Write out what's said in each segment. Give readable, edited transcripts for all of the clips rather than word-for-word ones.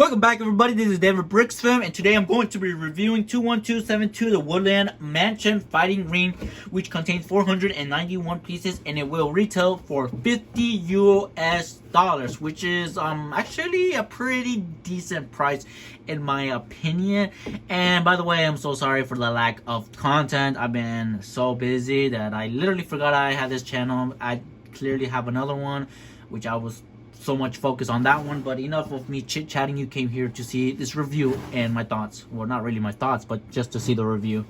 Welcome back, everybody. This is David Bricksfilm, and today I'm going to be reviewing 21272, the Woodland Mansion Fighting Ring, which contains 491 pieces, and it will retail for $50 US, which is actually a pretty decent price in my opinion. And by the way, I'm so sorry for the lack of content. I've been so busy that I literally forgot I had this channel. I clearly have another one, which I was so much focus on that one, but enough of me chit-chatting. You came here to see this review and my thoughts. Well, not really my thoughts, but just to see the review.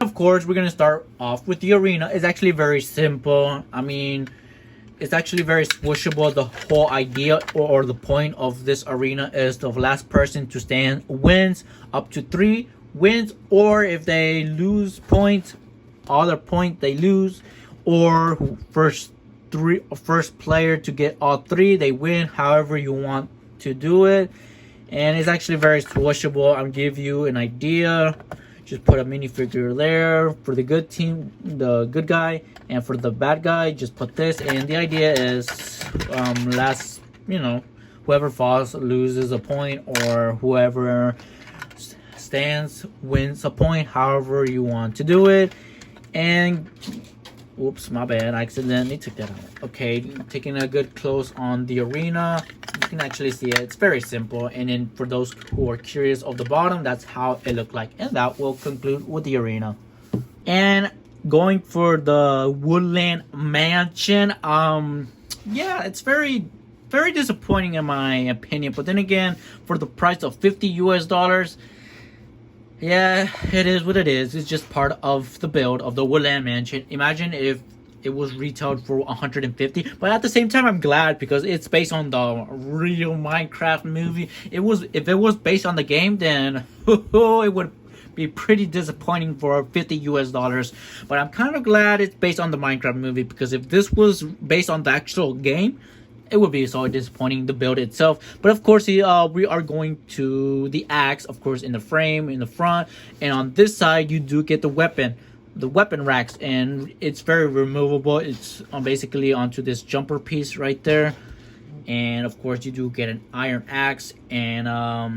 Of course, we're gonna start off with the arena. It's actually very simple. I mean, it's actually very swishable. The whole idea or the point of this arena is the last person to stand wins. Up to 3 wins, or if they lose points, other point they lose, or first player to get all 3, they win. However you want to do it, and it's actually very swishable. I'll give you an idea. Just put a minifigure there for the good team, the good guy, and for the bad guy, just put this. And the idea is, whoever falls loses a point, or whoever stands wins a point. However you want to do it. And oops, my bad, I accidentally took that out. Okay, taking a good close on the arena, you can actually see it. It's very simple. And then for those who are curious of the bottom, that's how it looked like. And that will conclude with the arena. And going for the Woodland Mansion, yeah, it's very disappointing in my opinion. But then again, for the price of $50 US, yeah, it is what it is. It's just part of the build of the Woodland Mansion. Imagine if it was retailed for 150, but at the same time, I'm glad because it's based on the real Minecraft movie. If it was based on the game, then it would be pretty disappointing for $50 US. But I'm kind of glad it's based on the Minecraft movie, because if this was based on the actual game, it would be so disappointing, the build itself. But of course, we are going to the axe, of course, in the frame, in the front. And on this side, you do get the weapon racks. And it's very removable. It's basically onto this jumper piece right there. And of course, you do get an iron axe and a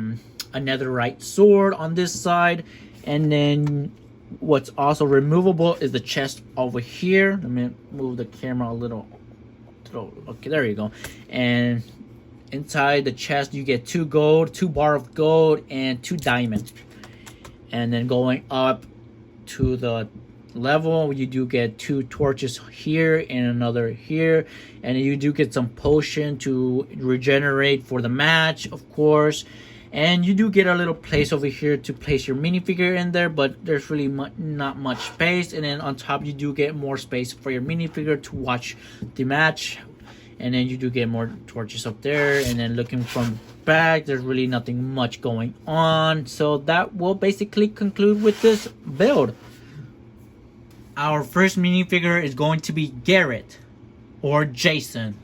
netherite sword on this side. And then what's also removable is the chest over here. Let me move the camera a little. Okay, there you go. And inside the chest you get 2 bar of gold and 2 diamonds. And then going up to the level, you do get 2 torches here and another here. And you do get some potion to regenerate for the match, of course. And you do get a little place over here to place your minifigure in there, but there's really not much space. And then on top, you do get more space for your minifigure to watch the match. And then you do get more torches up there. And then looking from back, there's really nothing much going on. So that will basically conclude with this build. Our first minifigure is going to be Garrett, or Jason.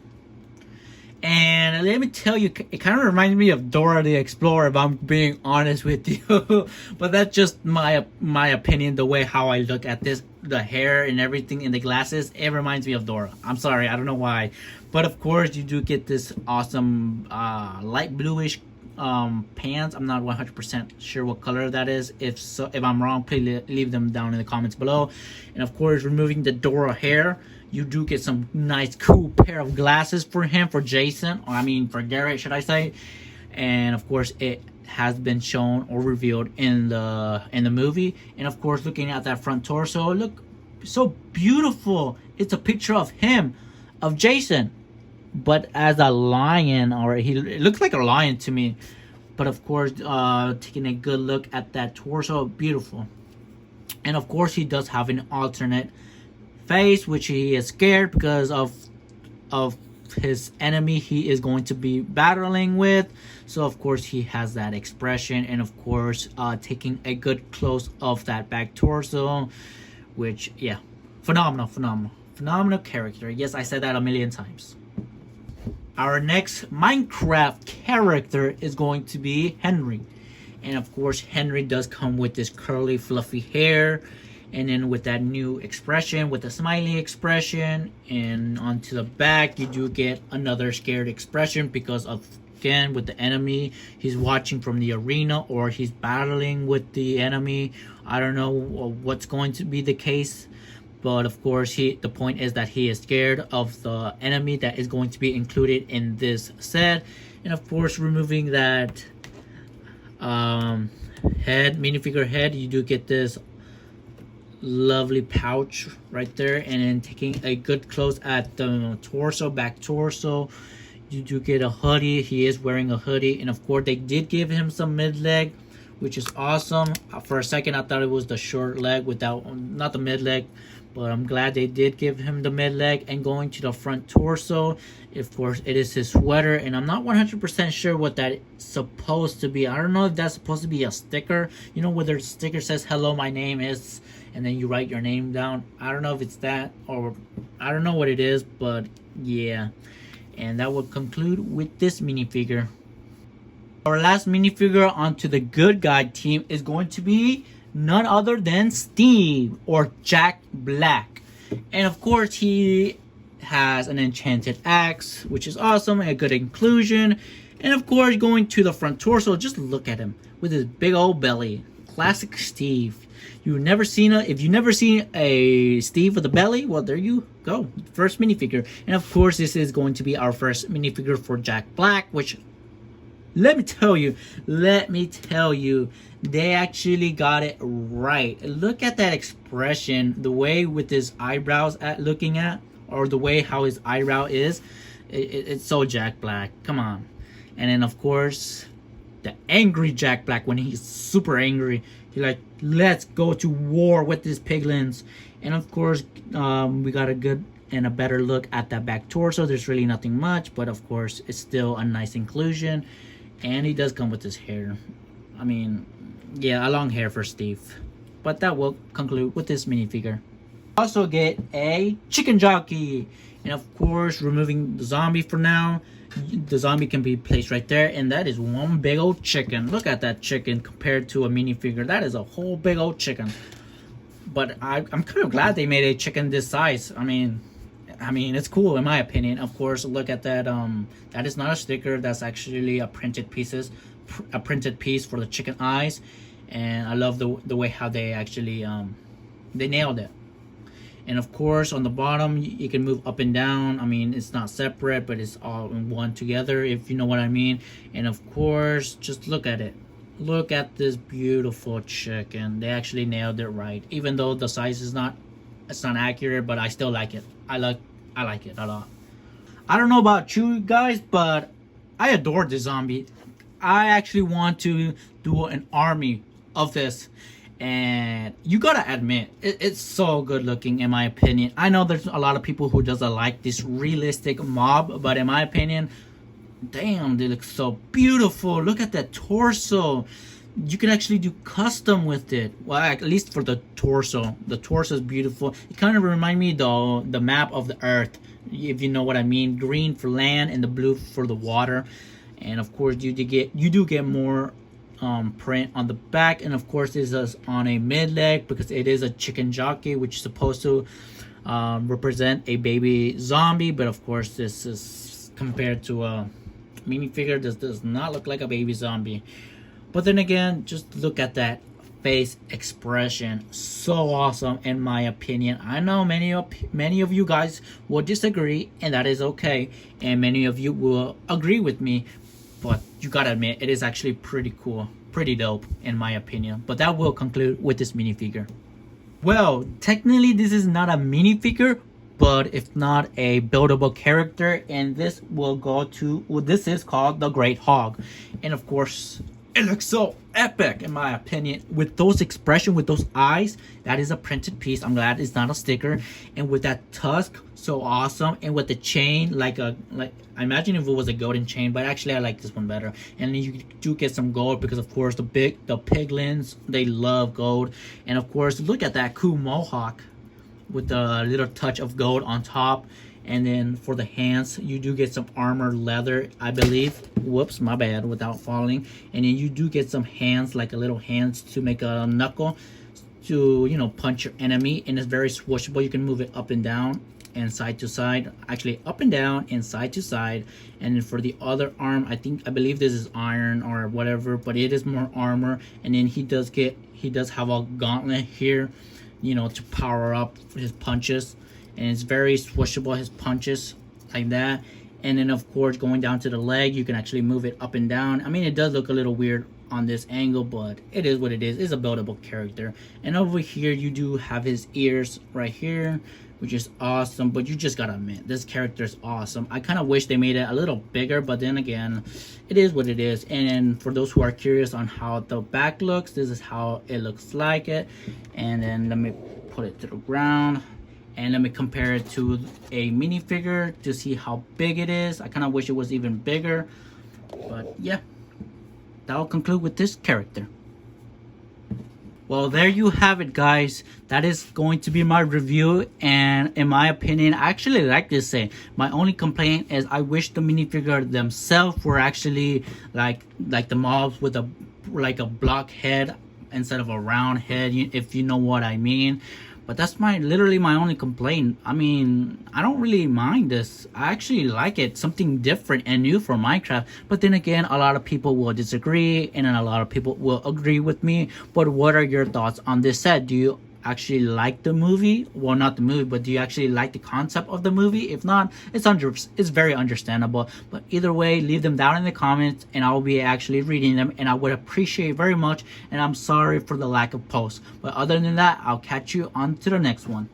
And let me tell you, it kind of reminds me of Dora the Explorer, if I'm being honest with you. But that's just my opinion, the way how I look at this, the hair and everything in the glasses. It reminds me of Dora. I'm sorry, I don't know why. But of course, you do get this awesome light bluish pants. I'm not 100% sure what color that is. If I'm wrong, please leave them down in the comments below. And of course, removing the Dora hair, you do get some nice cool pair of glasses for him, for Jason, or I mean for Garrett, should I say. And of course, it has been shown or revealed in the movie. And of course, looking at that front torso, look, so beautiful. It's a picture of him, of Jason, but as a lion, or it looks like a lion to me. But of course, taking a good look at that torso, beautiful. And of course, he does have an alternate face, which he is scared because of his enemy he is going to be battling with. So of course, he has that expression. And of course, taking a good close of that back torso, which, yeah, phenomenal character. Yes, I said that a million times. Our next Minecraft character is going to be Henry. And of course, Henry does come with this curly fluffy hair, and then with that new expression, with the smiley expression. And onto the back, you do get another scared expression because of again with the enemy. He's watching from the arena, or he's battling with the enemy. I don't know what's going to be the case, but of course the point is that he is scared of the enemy that is going to be included in this set. And of course, removing that minifigure head, you do get this lovely pouch right there, and then taking a good close at the back torso, you do get a hoodie. He is wearing a hoodie, and of course they did give him some mid leg, which is awesome. For a second I thought it was the short leg not the mid leg, but I'm glad they did give him the mid leg. And going to the front torso, of course it is his sweater, and I'm not 100% sure what that is supposed to be. I don't know if that's supposed to be a sticker, you know, whether the sticker says hello, my name is, and then you write your name down. I don't know if it's that, or I don't know what it is, but yeah. And that will conclude with this minifigure. Our last minifigure onto the good guy team is going to be none other than Steve, or Jack Black. And of course he has an enchanted axe, which is awesome, a good inclusion. And of course, going to the front torso, just look at him with his big old belly. Classic Steve. If you've never seen a Steve with a belly, well, there you go. First minifigure. And of course, this is going to be our first minifigure for Jack Black, which let me tell you, they actually got it right. Look at that expression, the way with his eyebrows or the way how his eyebrow is. It's so Jack Black. Come on. And then of course, the angry Jack Black, when he's super angry, he's like, let's go to war with these piglins. And of course, we got a good and a better look at that back torso. There's really nothing much, but of course it's still a nice inclusion. And he does come with his hair. I mean, yeah, a long hair for Steve. But that will conclude with this minifigure. Also get a chicken jockey. And of course, removing the zombie for now. The zombie can be placed right there, and that is one big old chicken. Look at that chicken compared to a minifigure. That is a whole big old chicken. But I'm kind of glad they made a chicken this size. I mean, it's cool in my opinion. Of course, look at that. That is not a sticker. That's actually a printed piece for the chicken eyes, and I love the way how they actually they nailed it. And of course, on the bottom, you can move up and down. I mean, it's not separate, but it's all in one together, if you know what I mean. And of course, just look at it. Look at this beautiful chicken. They actually nailed it right. Even though the size is not accurate, but I still like it. I like it a lot. I don't know about you guys, but I adore this zombie. I actually want to do an army of this. And you gotta admit, it's so good looking in my opinion. I know there's a lot of people who doesn't like this realistic mob, but in my opinion, damn, they look so beautiful. Look at that torso. You can actually do custom with it. Well, at least for the torso. The torso is beautiful. It kind of reminds me though the map of the earth, if you know what I mean. Green for land and the blue for the water. And of course, you do get more print on the back. And of course, this is on a mid leg because it is a chicken jockey, which is supposed to represent a baby zombie. But of course, this is compared to a minifigure. This does not look like a baby zombie. But then again, just look at that face expression. So awesome in my opinion. I know many of you guys will disagree, and that is okay. And many of you will agree with me. But you gotta admit, it is actually pretty cool, pretty dope in my opinion. But that will conclude with this minifigure. Well, technically this is not a minifigure, but if not a buildable character, and this will go to, well, this is called the Great Hog. And of course, it looks so epic in my opinion. With those expression, with those eyes, that is a printed piece. I'm glad it's not a sticker. And with that tusk, so awesome. And with the chain, like I imagine if it was a golden chain, but actually I like this one better. And then you do get some gold because of course the piglins, they love gold. And of course, look at that cool mohawk with a little touch of gold on top. And then for the hands, you do get some armor leather, I believe. Whoops, my bad, without falling. And then you do get some hands, like a little hands to make a knuckle to, you know, punch your enemy. And it's very swooshable. You can move it up and down. and side to side, actually up and down and side to side. And then for the other arm, I believe this is iron or whatever, but it is more armor. And then he does have a gauntlet here, you know, to power up his punches, and it's very swishable, his punches, like that. And then of course going down to the leg, you can actually move it up and down. I mean, it does look a little weird on this angle, but it is what it is. It's a buildable character. And over here you do have his ears right here, which is awesome. But you just gotta admit, this character is awesome. I kind of wish they made it a little bigger, but then again, it is what it is. And for those who are curious on how the back looks, this is how it looks like it. And then let me put it to the ground, and let me compare it to a minifigure to see how big it is. I kind of wish it was even bigger, but yeah, that'll conclude with this character. Well, there you have it, guys. That is going to be my review, and in my opinion, I actually like this thing. My only complaint is I wish the minifigure themselves were actually like the mobs with a block head instead of a round head, if you know what I mean. But that's literally my only complaint. I mean, I don't really mind this. I actually like it. Something different and new for Minecraft. But then again, a lot of people will disagree, and then a lot of people will agree with me. But what are your thoughts on this set? Do you actually like the movie? Well, not the movie, but do you actually like the concept of the movie? If not, it's very understandable. But either way, leave them down in the comments, and I will be actually reading them, and I would appreciate very much. And I'm sorry for the lack of posts, but other than that, I'll catch you on to the next one.